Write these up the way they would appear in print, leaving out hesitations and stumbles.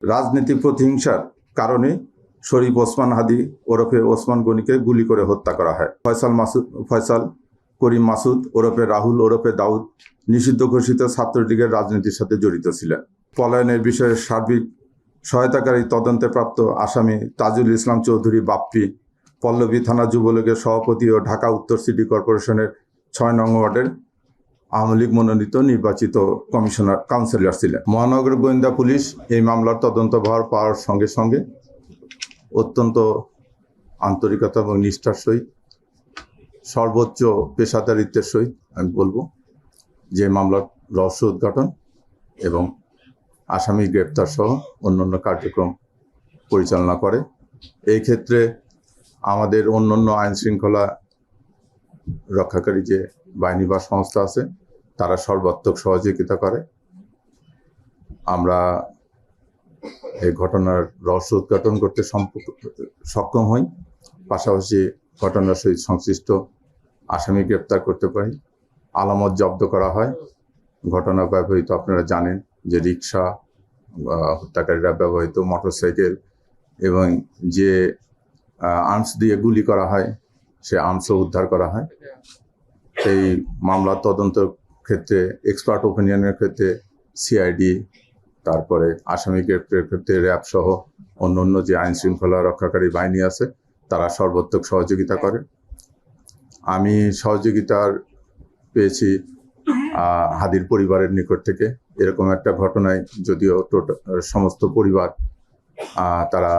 রাজনৈতিক প্রতিহিংসার কারণে শরীফ ওসমান হাদি ওরফে ওসমান গনিকে গুলি করে হত্যা করা হয়। ফয়সাল করিম মাসুদ ওরফে রাহুল ওরফে দাউদ নিষিদ্ধ ঘোষিত ছাত্রলীগের রাজনীতির সাথে জড়িত ছিলেন। পলায়নের বিষয়ে সার্বিক সহায়তাকারী তদন্তে প্রাপ্ত আসামি তাজুল ইসলাম চৌধুরী বাপ্পি পল্লবী থানা যুবলীগের সভাপতি ও ঢাকা উত্তর সিটি কর্পোরেশনের ৬ নং ওয়ার্ডের আওয়ামী লীগ মনোনীত নির্বাচিত কাউন্সিলর ছিলেন। মহানগর গোয়েন্দা পুলিশ এই মামলার তদন্তভার পাওয়ার সঙ্গে সঙ্গে অত্যন্ত আন্তরিকতা এবং নিষ্ঠার সহিত সর্বোচ্চ পেশাদারিত্বের সহিত আমি বলবো যে মামলার রহস্য উদ্ঘাটন এবং আসামি গ্রেপ্তার সহ অন্যান্য কার্যক্রম পরিচালনা করে। এই ক্ষেত্রে আমাদের অন্যান্য আইন শৃঙ্খলা রক্ষাকারী যে বাহিনী বা সংস্থা আছে তারা সর্বাত্মক সহযোগিতা করে। আমরা এই ঘটনার রহস্য উদ্ঘাটন করতে সক্ষম হই, পাশাপাশি ঘটনার সহিত সংশ্লিষ্ট আসামি গ্রেপ্তার করতে পারি, আলামত জব্দ করা হয়। ঘটনা ব্যবহৃত আপনারা জানেন যে রিক্সা, হত্যাকারীরা ব্যবহৃত মোটরসাইকেল এবং যে আর্মস দিয়ে গুলি করা হয় সে আর্মসও উদ্ধার করা হয়। এই মামলার তদন্তের ক্ষেত্রে এক্সপার্ট ওপিনিয়নের ক্ষেত্রে সিআইডি, তারপরে আসামি গ্রেপ্তারের ক্ষেত্রে র্যাব সহ অন্য যে আইন শৃঙ্খলা রক্ষাকারী বাহিনী আছে তারা সর্বাত্মক সহযোগিতা করে। আমি সহযোগিতার পেয়েছি হাদির পরিবারের নিকট থেকে। এরকম একটা ঘটনায় যদিও সমস্ত পরিবার তারা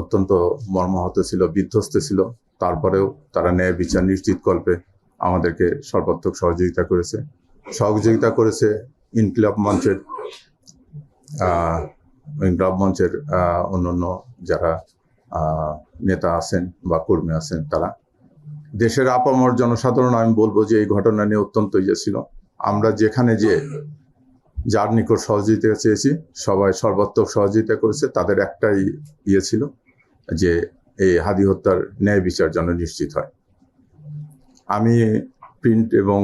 অত্যন্ত মর্মাহত ছিল, বিধ্বস্ত ছিল, তারপরেও তারা ন্যায় বিচার নিশ্চিত কল্পে আমাদেরকে সর্বাত্মক সহযোগিতা করেছে ইনকিলাব মঞ্চের অন্যান্য যারা নেতা আছেন বা কর্মী আছেন তারা। দেশের আপামর জনসাধারণ আমি বলবো যে এই ঘটনা নিয়ে অত্যন্ত ছিল। আমরা যেখানে যার নিকট সহযোগিতা চেয়েছি সবাই সর্বাত্মক সহযোগিতা করেছে। তাদের একটাই ছিল যে এই হাদি হত্যার ন্যায় বিচার যেন নিশ্চিত হয়। আমি প্রিন্ট এবং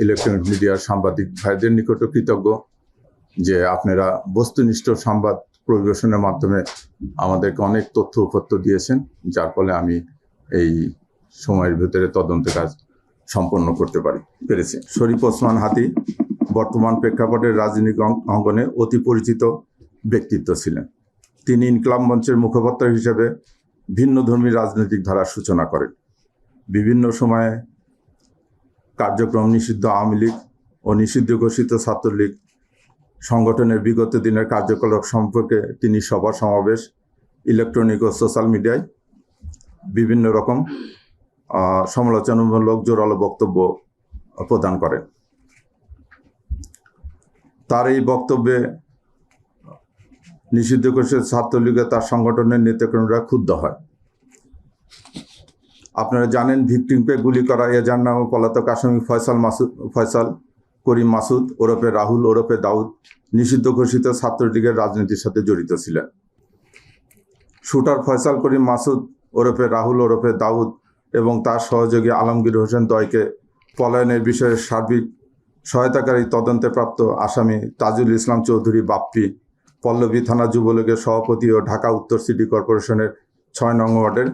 ইলেকট্রনিক মিডিয়ার সাংবাদিক ভাইদের নিকটও কৃতজ্ঞ যে আপনারা বস্তুনিষ্ঠ সংবাদ পরিবেশনের মাধ্যমে আমাদেরকে অনেক তথ্য উপত্য দিয়েছেন, যার ফলে আমি এই সময়ের ভিতরে তদন্ত কাজ সম্পন্ন করতে পেরেছি। শরীফ ওসমান হাদি বর্তমান প্রেক্ষাপটের রাজনৈতিক অঙ্গনে অতি পরিচিত ব্যক্তিত্ব ছিলেন। তিনি ইনকিলাব মঞ্চের মুখপাত্র হিসেবে ভিন্নধর্মী রাজনৈতিক ধারার সূচনা করেন। বিভিন্ন সময়ে কার্যক্রম নিষিদ্ধ আওয়ামী লীগ ও নিষিদ্ধ ঘোষিত ছাত্রলীগ সংগঠনের বিগত দিনের কার্যকলাপ সম্পর্কে তিনি সভা সমাবেশ, ইলেকট্রনিক ও সোশ্যাল মিডিয়ায় বিভিন্ন রকম সমালোচনামূলক জোরালো বক্তব্য প্রদান করেন। তার এই বক্তব্যে নিষিদ্ধ ঘোষিত ছাত্রলীগে তার সংগঠনের নেতাকর্মীরা ক্ষুব্ধ হয়। আপনারা জানেন ভিকটিমকে গুলি করা এজার নামে পলাতক আসামি ফয়সাল করিম মাসুদ ওরফে রাহুল ওরফে দাউদ নিষিদ্ধ ঘোষিত ছাত্রলীগের রাজনীতির সাথে জড়িত ছিলেন। শুটার ফয়সাল করিম মাসুদ ওরফে রাহুল ওরফে দাউদ এবং তার সহযোগী আলমগীর হোসেন দ্বয়কে পলায়নের বিষয়ে সার্বিক সহায়তাকারী তদন্তে প্রাপ্ত আসামি তাজুল ইসলাম চৌধুরী বাপ্পি পল্লবী থানা যুবলীগের সভাপতি ও ঢাকা উত্তর সিটি কর্পোরেশনের ৬ নং ওয়ার্ডের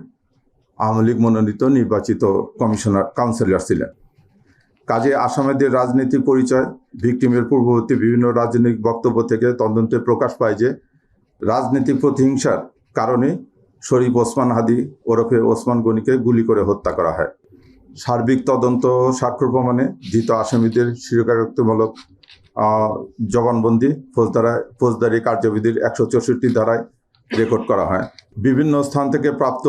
আওয়ামী লীগ মনোনীত নির্বাচিত কাউন্সিলর ছিলেন। কাজে আসামিদের রাজনৈতিক পরিচয়, ভিকটিমের পূর্ববর্তী বিভিন্ন রাজনৈতিক বক্তব্য থেকে তদন্তে প্রকাশ পায় যে রাজনৈতিক প্রতিহিংসার কারণে শরীফ ওসমান হাদি ওরফে ওসমান গনিকে গুলি করে হত্যা করা হয়। সার্বিক তদন্ত সাক্ষ্য প্রমাণে ধৃত আসামিদের স্বীকারোক্তিমূলক জবানবন্দি ফৌজদারি কার্যবিধির ১৬৪ ধারায় রেকর্ড করা হয়। বিভিন্ন স্থান থেকে প্রাপ্ত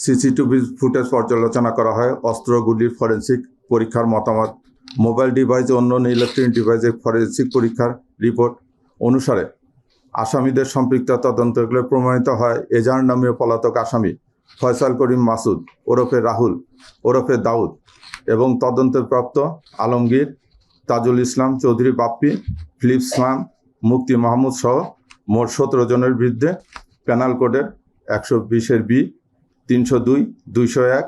সিসিটিভি ফুটেজ পর্যালোচনা করা হয়। অস্ত্রগুলির ফরেন্সিক পরীক্ষার মতামত, মোবাইল ডিভাইস ও অন্যান্য ইলেকট্রনিক ডিভাইসের ফরেন্সিক পরীক্ষার রিপোর্ট অনুসারে আসামিদের সম্পৃক্ততা তদন্তগুলো প্রমাণিত হয়। এজাহার নামীয় পলাতক আসামি ফয়সাল করিম মাসুদ ওরফে রাহুল ওরফে দাউদ এবং তদন্তপ্রাপ্ত আলমগীর, তাজুল ইসলাম চৌধুরী বাপ্পি, ফিলিপস ইসলাম, মুক্তি মাহমুদ সহ মোট ১৭ জনের বিরুদ্ধে পেনাল কোডের ১২০-এর বি, ৩০২, ২০১,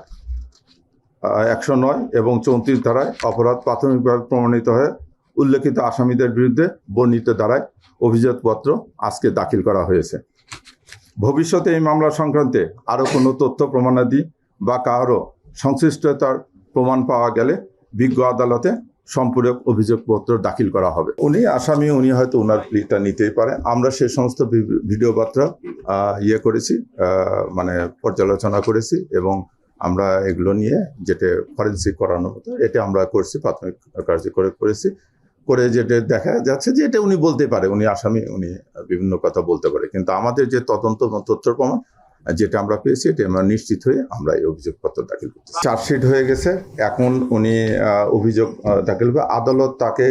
১০৯ এবং ৩৪ ধারায় অপরাধ প্রাথমিকভাবে প্রমাণিত হয়ে উল্লেখিত আসামিদের বিরুদ্ধে বর্ণিত ধারায় অভিযোগপত্র আজকে দাখিল করা হয়েছে। ভবিষ্যতে এই মামলা সংক্রান্তে আরও কোনো তথ্য প্রমাণাদি বা কারো সংশ্লিষ্টতার প্রমাণ পাওয়া গেলে বিজ্ঞ আদালতে সম্পূরক অভিযোগপত্র দাখিল করা হবে। উনি আসামি, উনি হয়তো ওনার প্লিটা নিতেই পারে। আমরা সেই সমস্ত ভিডিও বার্তা করেছি, মানে পর্যালোচনা করেছি এবং আমরা এগুলো নিয়ে যেটা ফরেন্সিক করানোর মতো এটা আমরা করছি, প্রাথমিক কার্যক্রম করেছি। করে যেটা দেখা যাচ্ছে যে এটা উনি বলতে পারে, উনি আসামি, উনি বিভিন্ন কথা বলতে পারে, কিন্তু আমাদের যে তদন্ত তথ্য প্রমাণ যেটা আমরা পেয়েছি এটা আমরা নিশ্চিত হয়ে আমরা এই অভিযোগপত্র দাখিল করছি। চার্জশিট হয়ে গেছে, এখন উনি অভিযোগ দাখিল করে আদালত তাকে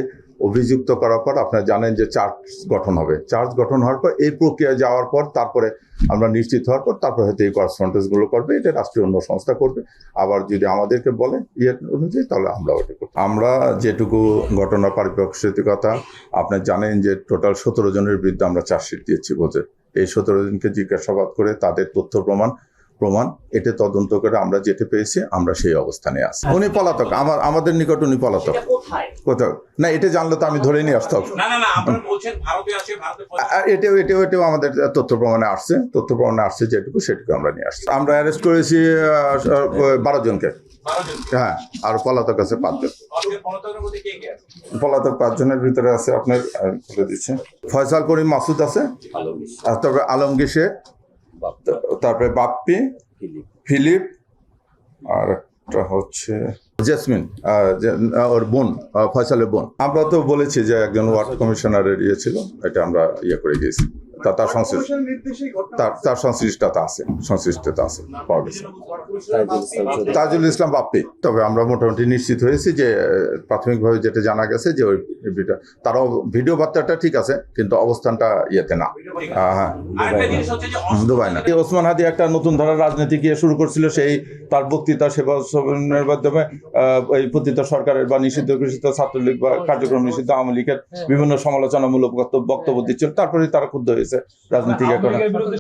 অভিযুক্ত করার পর আপনারা জানেন যে চার্জ গঠন হবে। চার্জ গঠন হওয়ার পর এই প্রক্রিয়া যাওয়ার পর তারপরে আমরা নিশ্চিত হওয়ার পর তারপর হয়তো এই করেসপন্ডেন্সগুলো করবে, এটা রাষ্ট্রীয় অন্য সংস্থা করবে। আবার যদি আমাদেরকে বলে অনুযায়ী তাহলে আমরা ওটা করব। আমরা যেটুকু ঘটনা পারিপ্রেক্ষিকতা আপনারা জানেন যে টোটাল 17 জনের বিরুদ্ধে আমরা চার্জশিট দিয়েছি বলতে। এই 17 জনকে জিজ্ঞাসাবাদ করে তাদের তথ্য প্রমাণ এটা তদন্ত করে আমরা যেতে পেয়েছি, আমরা সেই অবস্থানে আছি। উনি পলাতক, আমাদের নিকট উনি পলাতক। কোথাও না, এটা জানলে তো আমি ধরে নিয়ে আসতাম। এটাও আমাদের তথ্য প্রমাণে আসছে যেটুকু সেটুকু আমরা নিয়ে আসছি। আমরা অ্যারেস্ট করেছি 12 জনকে। হ্যাঁ, আর পলাতক আছে 5 জন। পলাতক 5 জনের ভিতরে আছে আপনার বলে দিচ্ছে ফয়সাল করিম মাসুদ আছে, তারপরে আলমগীর শেখ, তারপরে বাপ্পি, ফিলিপ, আর একটা হচ্ছে জেসমিন, ওর বোন, ফয়সালের বোন। আমরা তো বলেছি যে একজন ওয়ার্ড কমিশনারের ছিল, এটা আমরা করে গিয়েছি। তার সংশ্লিষ্টতা আছে পাওয়া গেছে। তাজুল ইসলাম বাপ্পি। তবে আমরা মোটামুটি নিশ্চিত হয়েছি যে প্রাথমিকভাবে যেটা জানা গেছে যে ওই তারাও ভিডিও বার্তাটা ঠিক আছে, কিন্তু অবস্থানটা না। হ্যাঁ, দুবাই না। ওসমান হাদি একটা নতুন ধারার রাজনীতি শুরু করছিল, সেই তার বক্তৃতা সেবার মাধ্যমে এই পতিত সরকারের বা নিষিদ্ধ ঘোষিত ছাত্রলীগ বা কার্যক্রম নিষিদ্ধ আওয়ামী লীগের বিভিন্ন সমালোচনামূলক বক্তব্য দিচ্ছিল। তারপরে তারা ক্ষুব্ধ হয়েছে রাজনীতিকে